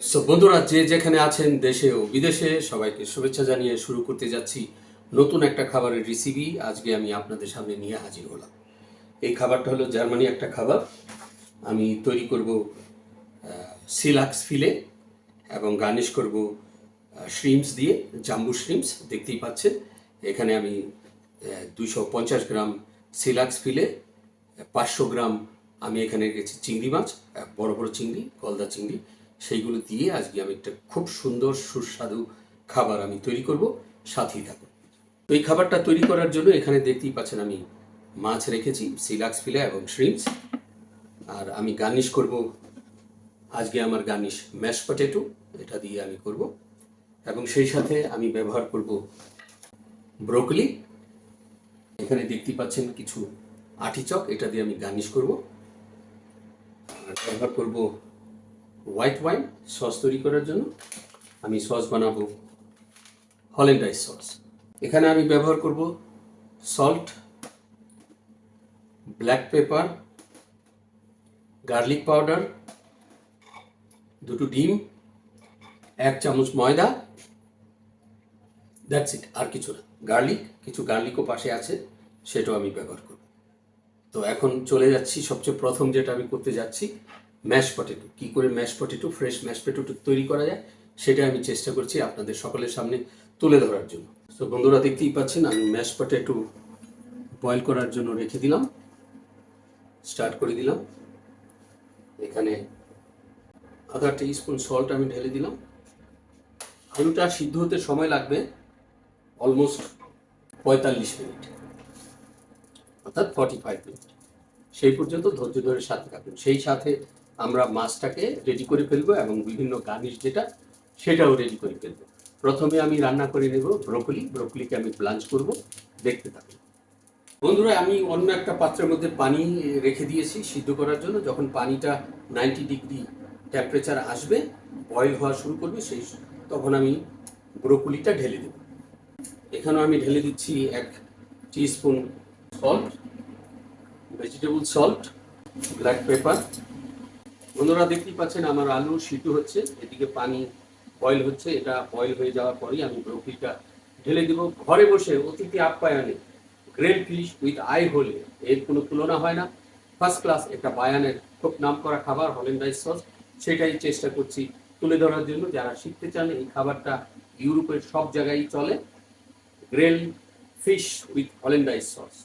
So বন্ধুরা, যে যেখানে আছেন দেশে ও বিদেশে, সবাইকে শুভেচ্ছা জানিয়ে শুরু করতে যাচ্ছি নতুন একটা খাবারের রেসিপি। আজকে আমি আপনাদের সামনে নিয়ে হাজির হলাম। এই খাবারটা হলো জার্মানি একটা খাবার। আমি তৈরি করব সিলাক্স ফিলে এবং গার্নিশ করব শ্রিমস দিয়ে, জাম্বু শ্রিমস দেখতেই পাচ্ছেন। এখানে আমি 250 গ্রাম সিলাক্স ফিলে, 500 গ্রাম আমি এখানে রেখেছি চিংড়ি মাছ, বড় বড় চিংড়ি, গলদা চিংড়ি। সেইগুলো দিয়ে আজকে আমি একটা খুব সুন্দর সুস্বাদু খাবার আমি তৈরি করব। সাথেই থাকুন। তো এই খাবারটা তৈরি করার জন্য এখানে দেখতেই পাচ্ছেন আমি মাছ রেখেছি, সিলাক্স ফিলে এবং শ্রিমস। আর আমি গার্নিশ করব, আজকে আমার গার্নিশ ম্যাশ পটেটো, এটা দিয়ে আমি করব। এবং সেই সাথে আমি ব্যবহার করব ব্রোকলি। এখানে দেখতেই পাচ্ছেন কিছু আর্টিচক, এটা দিয়ে আমি গার্নিশ করব। আর ব্যবহার করব হোয়াইট ওয়াইন সস তৈরি করার জন্য। আমি সস বানাবো হল্যান্ডাইজ সস। এখানে আমি ব্যবহার করব salt, black pepper, garlic powder, 2টো ডিম, 1 চামচ ময়দা। দ্যাটস ইট, আর কিছু না। গার্লিক, কিছু গার্লিকও পাশে আছে, সেটাও আমি ব্যবহার করব। তো এখন চলে যাচ্ছি, সবচেয়ে প্রথম যেটা আমি করতে যাচ্ছি, ম্যাশ পটেটো। কী করে mash potato, fresh mash potato তৈরি করা যায়, সেটা আমি চেষ্টা করছি আপনাদের সকলের সামনে তুলে ধরার জন্য। তো বন্ধুরা, দেখতেই পাচ্ছেন আমি ম্যাশ পটেটো বয়েল করার জন্য রেখে দিলাম, স্টার্ট করে দিলাম। এখানে আধা টিস্পুন সল্ট আমি ঢেলে দিলাম। আলুটা সিদ্ধ হতে সময় লাগবে অলমোস্ট 45 মিনিট, অর্থাৎ 45 মিনিট। সেই পর্যন্ত ধৈর্য ধরে সাথে থাকুন। সেই সাথে আমরা মাছটাকে রেডি করে ফেলবো এবং বিভিন্ন গার্নিশ যেটা, সেটাও রেডি করে ফেলবো। প্রথমে আমি রান্না করে নেব ব্রোকলিকে আমি ব্লাঞ্চ করব, দেখতে থাকুন। বন্ধুরা, আমি অন্য একটা পাত্রের মধ্যে পানি রেখে দিয়েছি সিদ্ধ করার জন্য। যখন পানিটা 90 ডিগ্রি টেম্পারেচার আসবে, বয়েল হওয়া শুরু করবে, তখন আমি ব্রোকলিটা ঢেলে দেব। এখানেও আমি ঢেলে দিচ্ছি 1 teaspoon salt, vegetable salt, black paper. বন্ধুরা, দেখতেই পাচ্ছেন আমার আলু সিদ্ধ হচ্ছে, এদিকে পানি বয়েল হচ্ছে। এটা বয়েল হয়ে যাওয়ার পরেই আমি ব্রোকলিটা ঢেলে দেব। ঘরে বসে অতিথি আপ্যায়নে গ্রিল ফিশ উইথ আই হলে এর কোনো তুলনা হয় না। ফার্স্ট ক্লাস একটা বায়ানের খুব নাম করা খাবার হল্যান্ডাইজ সস, সেটাই চেষ্টা করছি তুলে ধরার জন্য। যারা শিখতে চান, এই খাবারটা ইউরোপের সব জায়গায় চলে, গ্রিল ফিশ উইথ হল্যান্ডাইজ সস।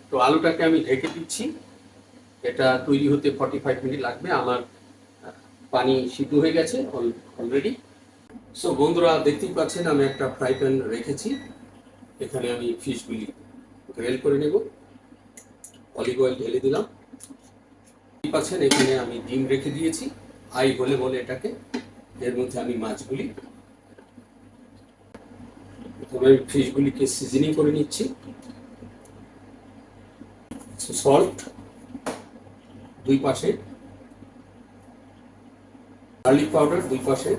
তো আলুটাকে আমি ঢেকে দিচ্ছি। এটা তৈরি হতে 45 মিনিট লাগবে। আমার পানি সিদ্ধ হয়ে গেছে অলরেডি। সো বন্ধুরা, দেখতেই পাচ্ছেন আমি একটা ফ্রাই প্যান রেখেছি। এখানে আমি ফিশগুলি গ্রিল করে নেব। অলিভ অয়েল ঢেলে দিলাম। দেখতেই পাচ্ছেন এখানে আমি ডিম রেখে দিয়েছি, আই হলে বলে এটাকে। এর মধ্যে আমি মাছগুলি, প্রথমে আমি ফিশগুলিকে সিজনিং করে নিচ্ছি। সল্ট 2 পাশে, গার্লিক পাউডার 2 পাশে,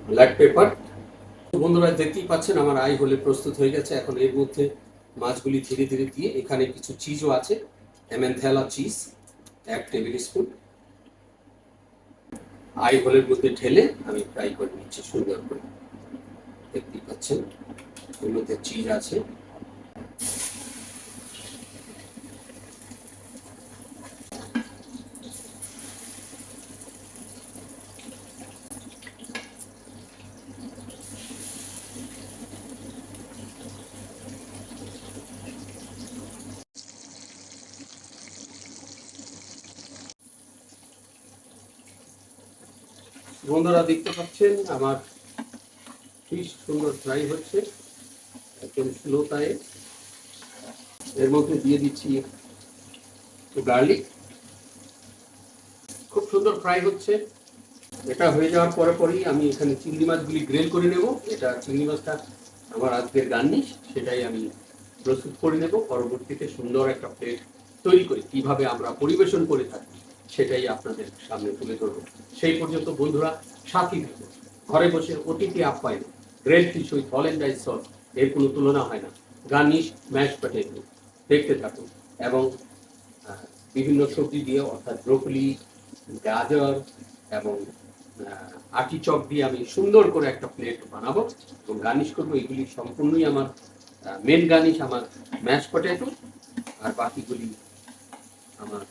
ব্ল্যাক পেপার। বন্ধুরা, দেখতেই পাচ্ছেন আমার আই হলে প্রস্তুত হয়ে গেছে। এখন এর মধ্যে মাছগুলি ধীরে ধীরে দিয়ে, এখানে কিছু চিজও আছে, এমেন্থেলা চিজ 1 টেবিল স্পুন আই হোলের মধ্যে ঢেলে আমি ফ্রাই করে নিচ্ছি সুন্দর করে। দেখতেই পাচ্ছেন এর মধ্যে চিজ আছে। বন্ধুরা, দেখতে পাচ্ছেন আমার ফিশ সুন্দর ফ্রাই হচ্ছে একদম স্লো টাইমে। এর মধ্যে দিয়ে দিচ্ছি একটু গার্লিক। খুব সুন্দর ফ্রাই হচ্ছে। এটা হয়ে যাওয়ার পরে পরেই আমি এখানে চিংড়ি মাছগুলি গ্রিল করে নেব। এটা চিংড়ি মাছটা আমার আজকের গার্নিশ, সেটাই আমি প্রস্তুত করে নেব। পরবর্তীতে সুন্দর একটা প্লেট তৈরি করে কিভাবে আমরা পরিবেশন করে থাকি, সেটাই আপনাদের সামনে তুলে ধরবো। সেই পর্যন্ত বন্ধুরা সাথী থাকুন। ঘরে বসে অতিথি আপ্যায়ন, গ্রেড ফিশ উইথ হল্যান্ডাইজ সস, এর কোনো তুলনা হয় না। গার্নিশ ম্যাশ পটেটো দেখতে থাকুন, এবং বিভিন্ন সবজি দিয়ে অর্থাৎ ব্রোকলি, গাজর এবং আর্টিচক দিয়ে আমি সুন্দর করে একটা প্লেট বানাবো এবং গার্নিশ করবো। এগুলি সম্পূর্ণই আমার মেন গার্নিশ আমার ম্যাশ পটেটো, আর বাকিগুলি আমার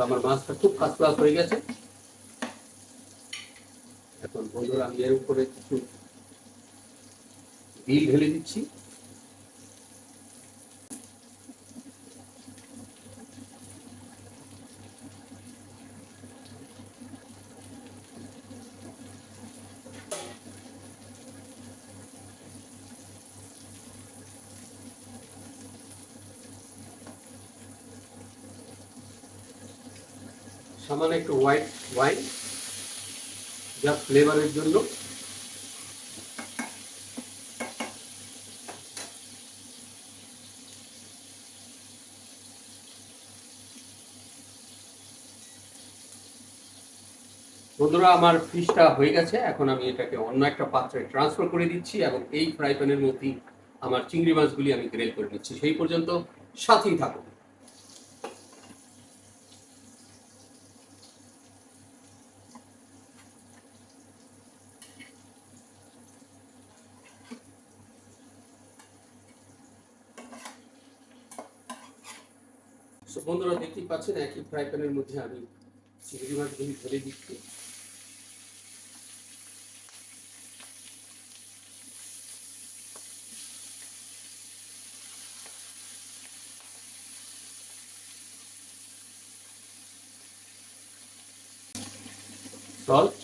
আমার মাছটা খুব ফার্স্ট ক্লাস হয়ে গেছে। এখন বন্ধুরা আমি এর উপরে কিছু ডিল ঢেলে দিচ্ছি। সামান্য একটু হোয়াইট ওয়াইন যা ফ্লেভারের জন্য। বন্ধুরা আমার ফিশটা হয়ে গেছে, এখন আমি এটাকে অন্য একটা পাত্রে ট্রান্সফার করে দিচ্ছি এবং এই ফ্রাই প্যানের মধ্যেই আমার চিংড়ি মাছগুলি আমি গ্রেল করে দিচ্ছি। সেই পর্যন্ত সাথেই থাকুন। বন্ধুরা দেখতেই পাচ্ছেন একই ফ্রাই প্যানের মধ্যে আমি চিংড়ি মাছগুলি ঢেলে দিচ্ছি। সল্ট,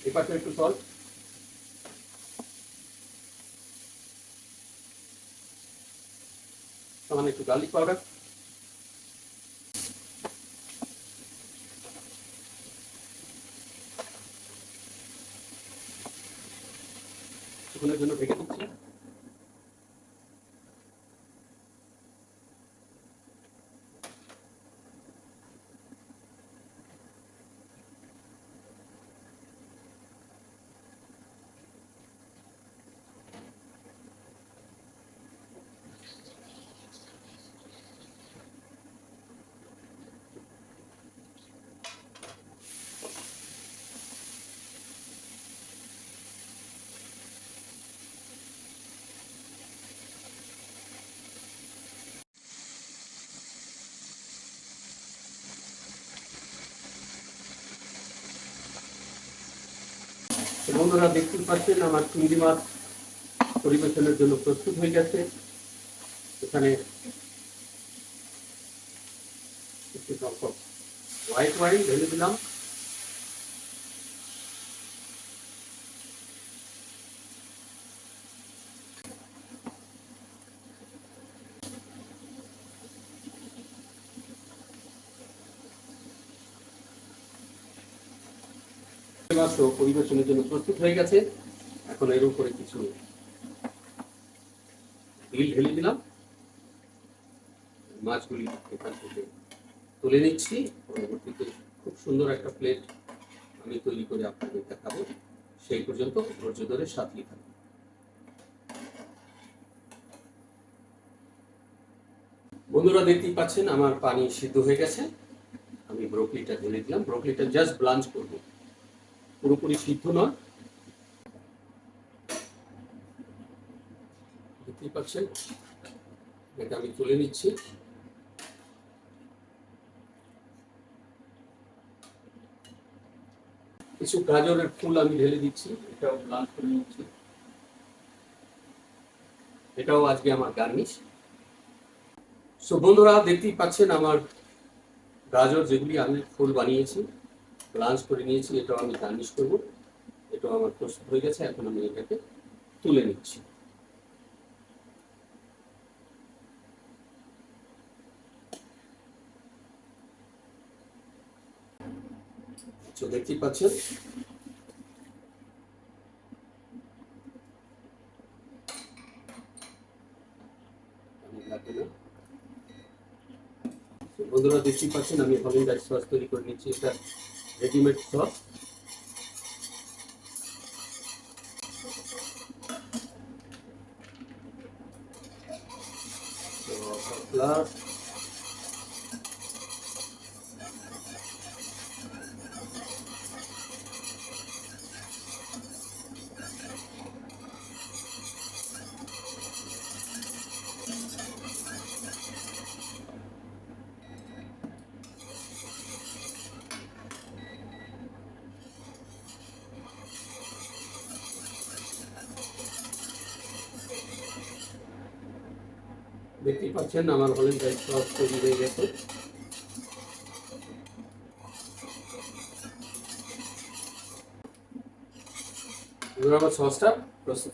এপাশে একটু সল্ট, সামান্য একটু গার্লিক পাউডার, কিছুক্ষণের জন্য ঢেকে দিচ্ছি। বন্ধুরা দেখতে পাচ্ছেন আমার চিংড়ি মাছ পরিবেশনের জন্য প্রস্তুত হয়ে গেছে। এখানে একটু সংখ্যক হোয়াইট ওয়াইন ঢেলে দিলাম। মাছ পরিবেশনের জন্য প্রস্তুত হয়ে গেছে। এখন এর উপরে কিছু ডিল ঢেলে দিলাম। মাছগুলি এখান থেকে তুলে নিচ্ছি। পরবর্তীতে খুব সুন্দর একটা প্লেট আমি তৈরি করে আপনাদের দেখাবো। সেই পর্যন্ত ধৈর্য ধরে সাথেই থাকুন। বন্ধুরা দেখতেই পাচ্ছেন আমার পানি সিদ্ধ হয়ে গেছে। আমি ব্রোকলিটা ঢেলে দিলাম। ব্রোকলিটা জাস্ট ব্লাঞ্চ করব, পুরোপুরি সিদ্ধ নয়। দেখতেই পাচ্ছেন এটা আমি তুলে নিচ্ছি। কিছু গাজরের ফুল আমি ঢেলে দিচ্ছি, এটাও ব্লাঞ্চ করে নিচ্ছি। এটাও আজকে আমার গার্নিশ। সো বন্ধুরা, দেখতেই পাচ্ছেন আমার গাজর যেগুলি আমি ফুল বানিয়েছি, লাঞ্চ করে নিয়েছি, এটাও আমি গার্নিশ করব। এটাও আমার প্রস্তুত হয়ে গেছে, এখন আমি এটাকে তুলে নিচ্ছি। তো দেখতেই পাচ্ছেন বন্ধুরা, দেখতেই পাচ্ছেন আমি হলিং সস তৈরি করে নিচ্ছি। এটা রেডিমেড সস। প্লাস দেখতেই পাচ্ছেন আমার হলিং সস তৈরি হয়ে গেছে। এবার আমার সসটা প্রস্তুত।